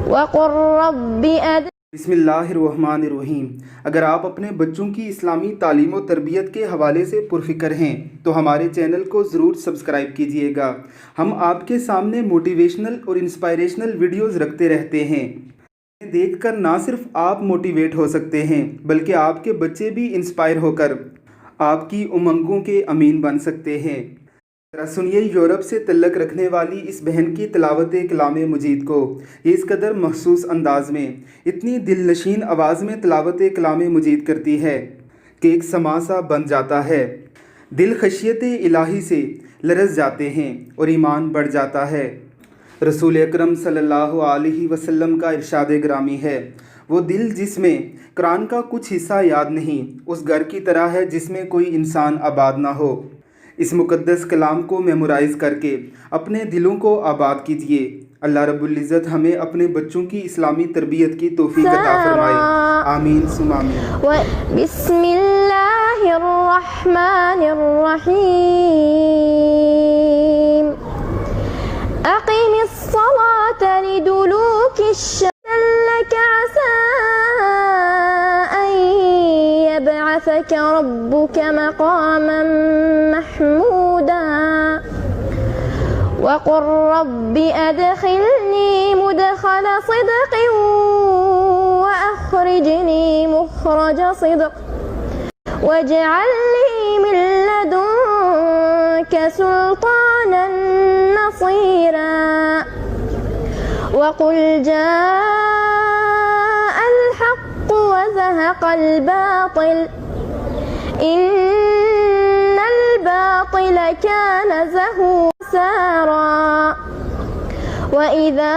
وقل رب بسم اللہ الرحمن الرحیم۔ اگر آپ اپنے بچوں کی اسلامی تعلیم و تربیت کے حوالے سے پرفکر ہیں تو ہمارے چینل کو ضرور سبسکرائب کیجئے گا۔ ہم آپ کے سامنے موٹیویشنل اور انسپائریشنل ویڈیوز رکھتے رہتے ہیں۔ انہیں دیکھ کر نہ صرف آپ موٹیویٹ ہو سکتے ہیں بلکہ آپ کے بچے بھی انسپائر ہو کر آپ کی امنگوں کے امین بن سکتے ہیں۔ ذرا سنیے یورپ سے تعلق رکھنے والی اس بہن کی تلاوت کلام مجید کو۔ یہ اس قدر محسوس انداز میں، اتنی دل نشین آواز میں تلاوت کلام مجید کرتی ہے کہ ایک سما سا بن جاتا ہے۔ دل خشیت الہی سے لرز جاتے ہیں اور ایمان بڑھ جاتا ہے۔ رسول اکرم صلی اللہ علیہ وسلم کا ارشاد گرامی ہے، وہ دل جس میں قرآن کا کچھ حصہ یاد نہیں، اس گھر کی طرح ہے جس میں کوئی انسان آباد نہ ہو۔ اس مقدس کلام کو میمورائز کر کے اپنے دلوں کو آباد کیجیے۔ اللہ رب العزت ہمیں اپنے بچوں کی اسلامی تربیت کی توفیق عطا فرمائے۔ آمین ثم آمین۔ بسم اللہ الرحمن الرحیم۔ اقم الصلاة لدلوک الشمس لک عسى يبعثك ربك مقاما محمودا وقل رب أدخلني مدخل صدق وأخرجني مخرج صدق واجعل لي من لدنك سلطانا نصيرا وقل جاء الحق وزهق الباطل إن الباطل كان زهوقا وإذا